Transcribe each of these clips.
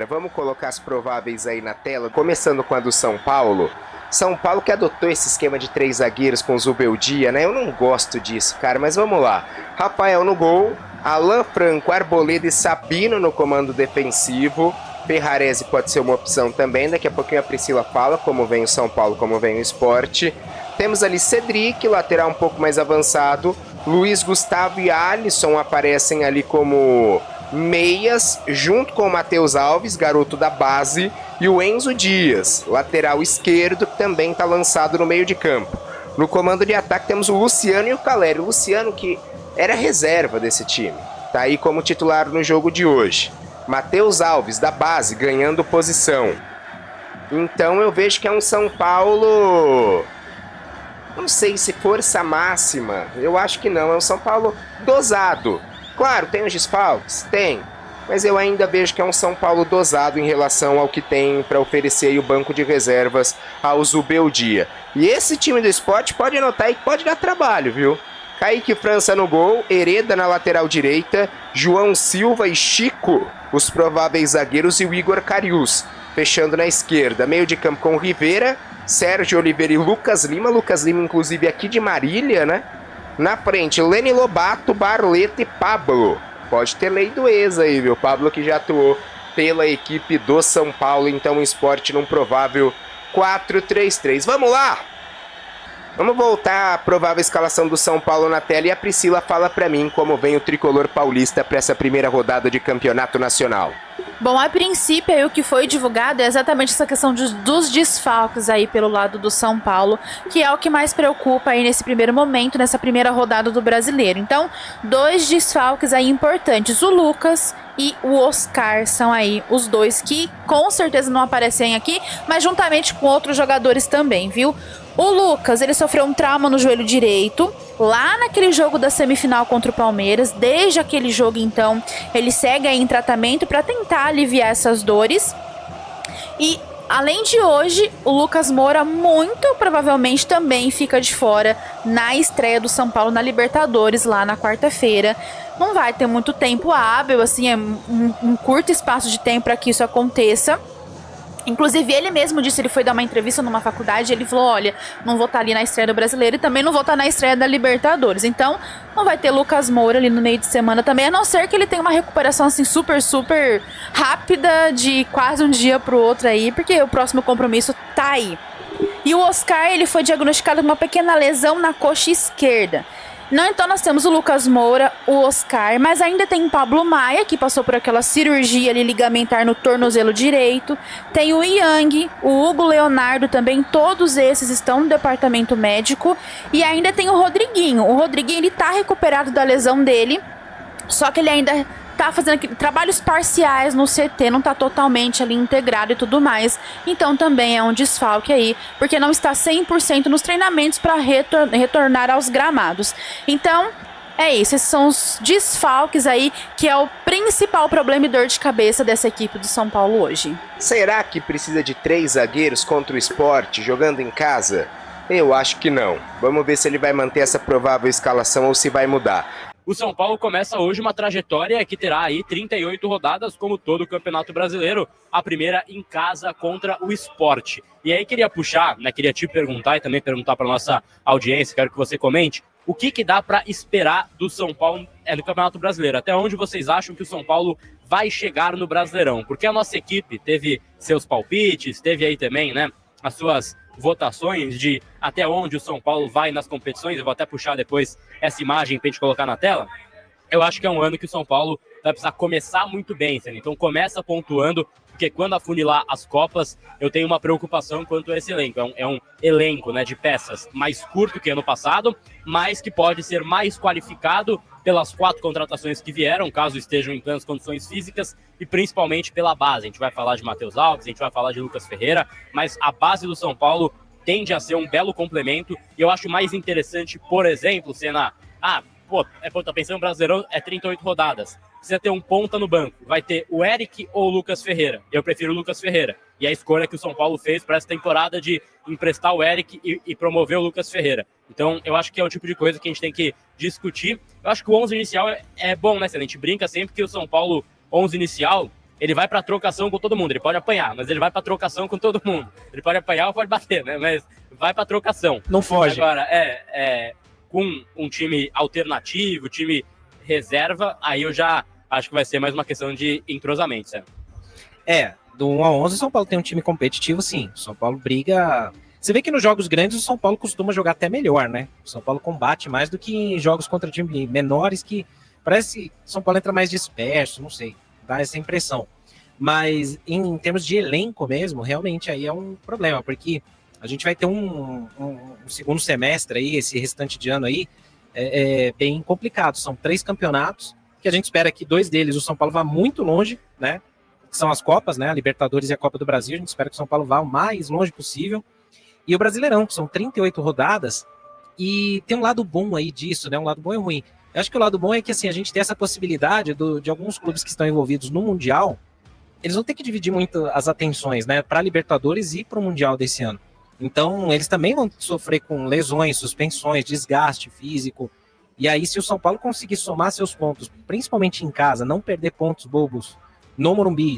Vamos colocar as prováveis aí na tela, começando com a do São Paulo. São Paulo que adotou esse esquema de 3 zagueiros com o Zubeldia, né? Eu não gosto disso, cara, mas vamos lá. Rafael no gol, Alan Franco, Arboleda e Sabino no comando defensivo. Ferrarese pode ser uma opção também, daqui a pouquinho a Priscila fala como vem o São Paulo, como vem o Sport. Temos ali Cedric, lateral um pouco mais avançado. Luiz Gustavo e Alisson aparecem ali como meias, junto com o Matheus Alves, garoto da base, e o Enzo Dias, lateral esquerdo, que também está lançado no meio de campo. No comando de ataque temos o Luciano e o Caleri. O Luciano, que era reserva desse time, está aí como titular no jogo de hoje. Matheus Alves, da base, ganhando posição. Então eu vejo que é um São Paulo... não sei se força máxima, eu acho que não. É um São Paulo dosado. Claro, tem os desfalques? Tem. Mas eu ainda vejo que é um São Paulo dosado em relação ao que tem para oferecer aí o banco de reservas ao Zubeldia. E esse time do Sport pode anotar aí que pode dar trabalho, viu? Kaique França no gol, Hereda na lateral direita, João Silva e Chico, os prováveis zagueiros, e o Igor Cariús, fechando na esquerda. Meio de campo com Rivera, Sérgio Oliveira e Lucas Lima. Lucas Lima, inclusive, aqui de Marília, né? Na frente, Leni Lobato, Barleta e Pablo. Pode ter lei do ex aí, viu? Pablo que já atuou pela equipe do São Paulo, então o Sport num provável 4-3-3. Vamos lá! Vamos voltar à provável escalação do São Paulo na tela e a Priscila fala pra mim como vem o tricolor paulista para essa primeira rodada de campeonato nacional. Bom, a princípio aí o que foi divulgado é exatamente essa questão dos desfalques aí pelo lado do São Paulo, que é o que mais preocupa aí nesse primeiro momento, nessa primeira rodada do Brasileiro. Então, 2 desfalques aí importantes, o Lucas e o Oscar são aí os 2 que com certeza não aparecem aqui, mas juntamente com outros jogadores também, viu? O Lucas, ele sofreu um trauma no joelho direito, lá naquele jogo da semifinal contra o Palmeiras. Desde aquele jogo, então, ele segue aí em tratamento para tentar aliviar essas dores. E, além de hoje, o Lucas Moura muito provavelmente também fica de fora na estreia do São Paulo na Libertadores, lá na quarta-feira. Não vai ter muito tempo hábil, assim, é um curto espaço de tempo para que isso aconteça. Inclusive, ele mesmo disse, ele foi dar uma entrevista numa faculdade, ele falou, olha, não vou estar ali na estreia do Brasileiro e também não vou estar na estreia da Libertadores. Então, não vai ter Lucas Moura ali no meio de semana também, a não ser que ele tenha uma recuperação, assim, super rápida, de quase um dia pro outro aí, porque o próximo compromisso tá aí. E o Oscar, ele foi diagnosticado com uma pequena lesão na coxa esquerda. Não, então nós temos o Lucas Moura, o Oscar, mas ainda tem o Pablo Maia, que passou por aquela cirurgia ali ligamentar no tornozelo direito. Tem o Yang, o Hugo Leonardo também, todos esses estão no departamento médico. E ainda tem o Rodriguinho. O Rodriguinho, ele tá recuperado da lesão dele, só que ele ainda tá fazendo trabalhos parciais no CT, não tá totalmente ali integrado e tudo mais. Então também é um desfalque aí, porque não está 100% nos treinamentos para retornar aos gramados. Então, é isso, esses são os desfalques aí, que é o principal problema e dor de cabeça dessa equipe do São Paulo hoje. Será que precisa de 3 zagueiros contra o Sport, jogando em casa? Eu acho que não. Vamos ver se ele vai manter essa provável escalação ou se vai mudar. O São Paulo começa hoje uma trajetória que terá aí 38 rodadas, como todo o Campeonato Brasileiro, a primeira em casa contra o Sport. E aí queria puxar, né, queria te perguntar e também perguntar para nossa audiência, quero que você comente, o que dá para esperar do São Paulo no Campeonato Brasileiro? Até onde vocês acham que o São Paulo vai chegar no Brasileirão? Porque a nossa equipe teve seus palpites, teve aí também, né, as suas votações de até onde o São Paulo vai nas competições. Eu vou até puxar depois essa imagem para a gente colocar na tela. Eu acho que é um ano que o São Paulo vai precisar começar muito bem, Senna. Então começa pontuando, porque quando afunilar as Copas, eu tenho uma preocupação quanto a esse elenco. É um elenco, né, de peças mais curto que ano passado, mas que pode ser mais qualificado pelas 4 contratações que vieram, caso estejam em plenas condições físicas, e principalmente pela base. A gente vai falar de Matheus Alves, a gente vai falar de Lucas Ferreira, mas a base do São Paulo tende a ser um belo complemento, e eu acho mais interessante, por exemplo, Senna, tá pensando no Brasileirão, é 38 rodadas, precisa ter um ponta no banco, vai ter o Eric ou o Lucas Ferreira? Eu prefiro o Lucas Ferreira, e a escolha que o São Paulo fez para essa temporada de emprestar o Eric e promover o Lucas Ferreira. Então, eu acho que é o tipo de coisa que a gente tem que discutir. Eu acho que o 11 inicial é bom, né, Senna? A gente brinca sempre que o São Paulo 11 inicial ele vai pra trocação com todo mundo. Ele pode apanhar, mas ele vai pra trocação com todo mundo. Ele pode apanhar ou pode bater, né? Mas vai pra trocação. Não foge. Agora, com um time alternativo, time reserva, aí eu já acho que vai ser mais uma questão de entrosamento, certo? Do 1 a 11, o São Paulo tem um time competitivo, sim. O São Paulo briga... Você vê que nos jogos grandes o São Paulo costuma jogar até melhor, né? O São Paulo combate mais do que em jogos contra times menores, que parece que o São Paulo entra mais disperso, não sei, dá essa impressão. Mas em termos de elenco mesmo, realmente aí é um problema, porque a gente vai ter um segundo semestre aí, esse restante de ano aí, bem complicado. São 3 campeonatos, que a gente espera que 2 deles o São Paulo vá muito longe, né? Que são as Copas, né? A Libertadores e a Copa do Brasil. A gente espera que o São Paulo vá o mais longe possível. E o Brasileirão, que são 38 rodadas, e tem um lado bom aí disso, né? Um lado bom e ruim. Eu acho que o lado bom é que assim, a gente tem essa possibilidade de alguns clubes que estão envolvidos no Mundial, eles vão ter que dividir muito as atenções, né? Para a Libertadores e para o Mundial desse ano. Então, eles também vão sofrer com lesões, suspensões, desgaste físico. E aí, se o São Paulo conseguir somar seus pontos, principalmente em casa, não perder pontos bobos no Morumbi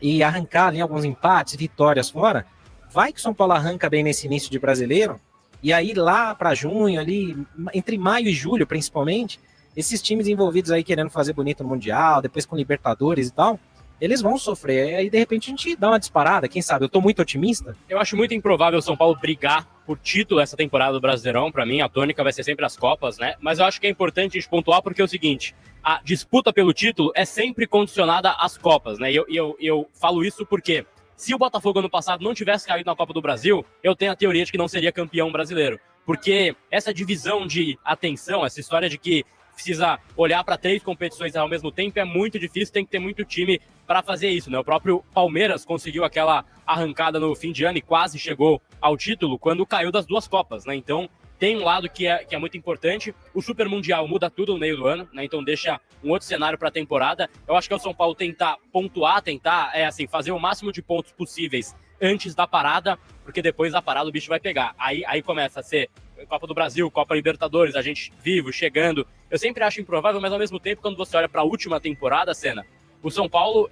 e arrancar ali alguns empates, vitórias fora, vai que o São Paulo arranca bem nesse início de brasileiro, e aí lá para junho, ali, entre maio e julho principalmente, esses times envolvidos aí querendo fazer bonito no Mundial, depois com Libertadores e tal, eles vão sofrer. Aí de repente a gente dá uma disparada, quem sabe? Eu tô muito otimista. Eu acho muito improvável o São Paulo brigar por título essa temporada do Brasileirão. Para mim, a tônica vai ser sempre as Copas, né? Mas eu acho que é importante a gente pontuar porque é o seguinte, a disputa pelo título é sempre condicionada às Copas, né? E eu falo isso porque se o Botafogo ano passado não tivesse caído na Copa do Brasil, eu tenho a teoria de que não seria campeão brasileiro. Porque essa divisão de atenção, essa história de que precisa olhar para 3 competições ao mesmo tempo é muito difícil, tem que ter muito time para fazer isso, né? O próprio Palmeiras conseguiu aquela arrancada no fim de ano e quase chegou ao título quando caiu das 2 Copas, né? Então tem um lado que é muito importante. O Super Mundial muda tudo no meio do ano, né? Então deixa um outro cenário para a temporada. Eu acho que é o São Paulo tentar pontuar, fazer o máximo de pontos possíveis antes da parada, porque depois da parada o bicho vai pegar. Aí começa a ser Copa do Brasil, Copa Libertadores, a gente vivo, chegando. Eu sempre acho improvável, mas ao mesmo tempo, quando você olha para a última temporada, Senna, o São Paulo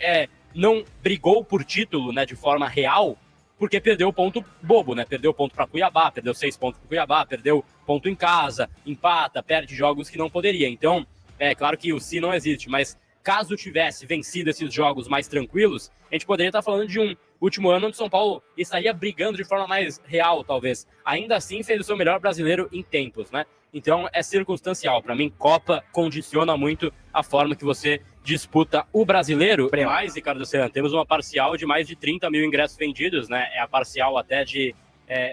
não brigou por título, né, de forma real, porque perdeu ponto bobo, né? Perdeu ponto para Cuiabá, perdeu 6 pontos para Cuiabá, perdeu ponto em casa, empata, perde jogos que não poderia. Então, é claro que o se não existe, mas caso tivesse vencido esses jogos mais tranquilos, a gente poderia estar falando de um último ano onde o São Paulo estaria brigando de forma mais real, talvez. Ainda assim, fez o seu melhor brasileiro em tempos, né? Então, é circunstancial. Para mim, Copa condiciona muito a forma que você disputa o brasileiro. Mas, Ricardo Serrano, temos uma parcial de mais de 30 mil ingressos vendidos, né? É a parcial até de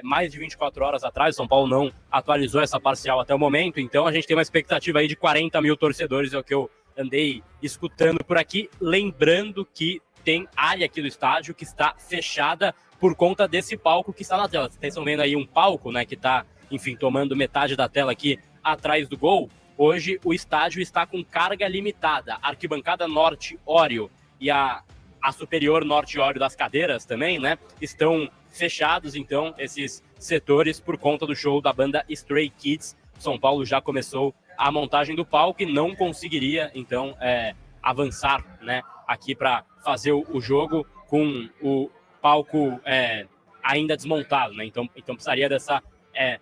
mais de 24 horas atrás. São Paulo não atualizou essa parcial até o momento. Então, a gente tem uma expectativa aí de 40 mil torcedores, é o que eu andei escutando por aqui. Lembrando que tem área aqui do estádio que está fechada por conta desse palco que está na tela. Vocês estão vendo aí um palco, né, que está, enfim, tomando metade da tela aqui atrás do gol. Hoje o estádio está com carga limitada. A arquibancada norte Óreo e a superior norte Óreo das cadeiras também, né, estão fechados, então, esses setores por conta do show da banda Stray Kids. São Paulo já começou a montagem do palco e não conseguiria, então, avançar, né, aqui para fazer o jogo com o palco ainda desmontado, né? Então precisaria dessa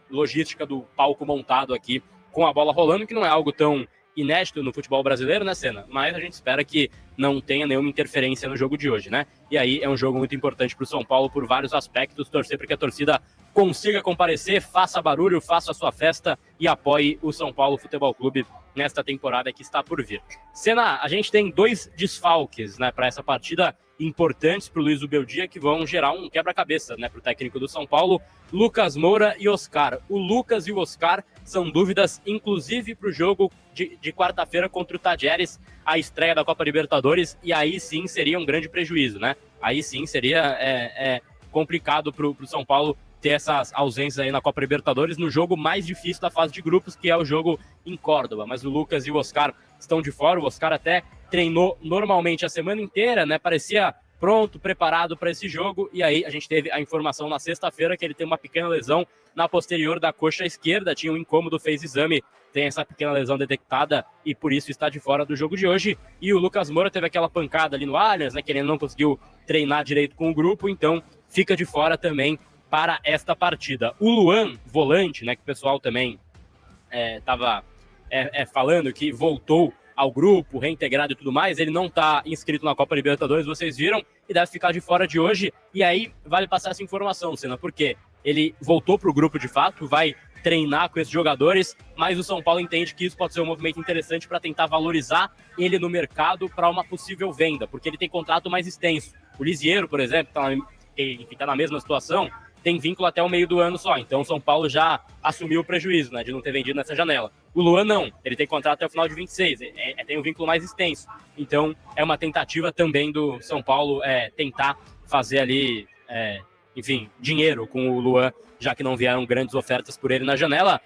logística do palco montado aqui com a bola rolando, que não é algo tão inédito no futebol brasileiro, né, Senna? Mas a gente espera que não tenha nenhuma interferência no jogo de hoje, né? E aí é um jogo muito importante para o São Paulo por vários aspectos, torcer para que a torcida consiga comparecer, faça barulho, faça a sua festa e apoie o São Paulo Futebol Clube nesta temporada que está por vir. Senna, a gente tem 2 desfalques, né, para essa partida importantes para o Luiz Ubeldia, que vão gerar um quebra-cabeça, né, para o técnico do São Paulo, Lucas Moura e Oscar. O Lucas e o Oscar são dúvidas, inclusive para o jogo de quarta-feira contra o Tajeres, a estreia da Copa Libertadores, e aí sim seria um grande prejuízo, né? Aí sim seria complicado para o São Paulo ter essas ausências aí na Copa Libertadores, no jogo mais difícil da fase de grupos, que é o jogo em Córdoba. Mas o Lucas e o Oscar estão de fora. O Oscar até treinou normalmente a semana inteira, né? Parecia pronto, preparado para esse jogo. E aí a gente teve a informação na sexta-feira que ele tem uma pequena lesão na posterior da coxa esquerda. Tinha um incômodo, fez exame tem essa pequena lesão detectada e por isso está de fora do jogo de hoje. E o Lucas Moura teve aquela pancada ali no Allianz, né, que ele não conseguiu treinar direito com o grupo, então fica de fora também para esta partida. O Luan, volante, né, que o pessoal também estava falando que voltou ao grupo, reintegrado e tudo mais, ele não está inscrito na Copa Libertadores, vocês viram, e deve ficar de fora de hoje. E aí vale passar essa informação, Senna, porque ele voltou para o grupo de fato, vai treinar com esses jogadores, mas o São Paulo entende que isso pode ser um movimento interessante para tentar valorizar ele no mercado para uma possível venda, porque ele tem contrato mais extenso. O Lisieiro, por exemplo, que está na mesma situação, tem vínculo até o meio do ano só, então o São Paulo já assumiu o prejuízo, né, de não ter vendido nessa janela. O Luan não, ele tem contrato até o final de 26, tem um vínculo mais extenso, então é uma tentativa também do São Paulo tentar fazer ali, enfim, dinheiro com o Luan, já que não vieram grandes ofertas por ele na janela.